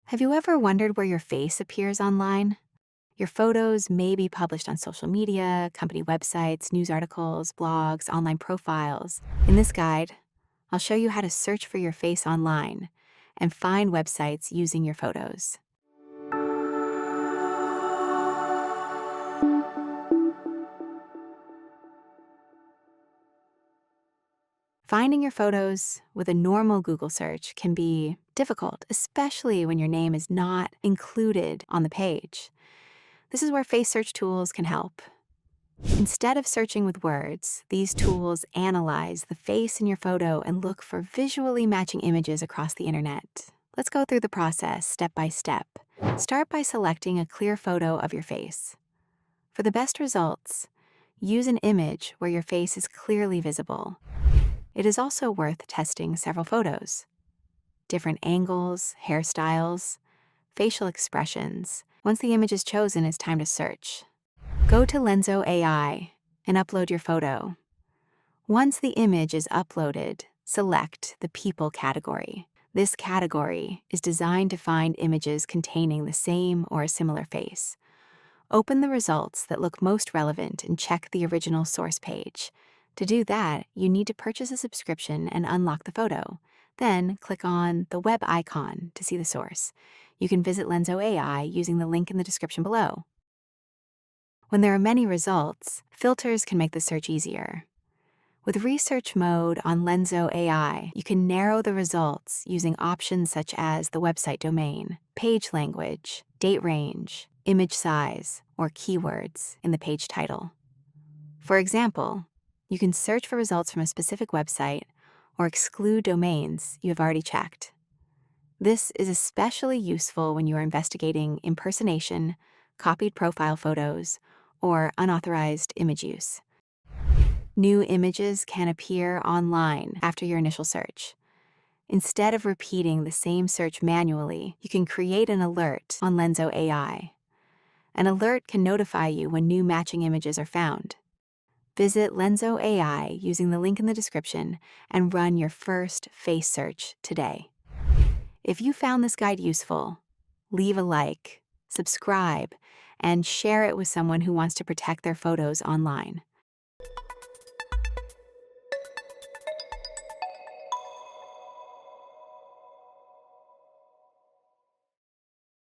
Have you ever wondered where your face appears online? Your photos may be published on social media, company websites, news articles, blogs, online profiles. In this guide, I'll show you how to search for your face online and find websites using your photos. Finding your photos with a normal Google search can be difficult, especially when your name is not included on the page. This is where face search tools can help. Instead of searching with words, these tools analyze the face in your photo and look for visually matching images across the internet. Let's go through the process step by step. Start by selecting a clear photo of your face. For the best results, use an image where your face is clearly visible. It is also worth testing several photos. Different angles, hairstyles, facial expressions. Once the image is chosen, it's time to search. Go to lenso.ai and upload your photo. Once the image is uploaded, select the People category. This category is designed to find images containing the same or a similar face. Open the results that look most relevant and check the original source page. To do that, you need to purchase a subscription and unlock the photo. Then click on the web icon to see the source. You can visit lenso.ai using the link in the description below. When there are many results, filters can make the search easier. With research mode on lenso.ai, you can narrow the results using options such as the website domain, page language, date range, image size, or keywords in the page title. For example, you can search for results from a specific website or exclude domains you have already checked. This is especially useful when you are investigating impersonation, copied profile photos, or unauthorized image use. New images can appear online after your initial search. Instead of repeating the same search manually, you can create an alert on lenso.ai. An alert can notify you when new matching images are found. Visit lenso.ai using the link in the description and run your first face search today. If you found this guide useful, leave a like, subscribe, and share it with someone who wants to protect their photos online.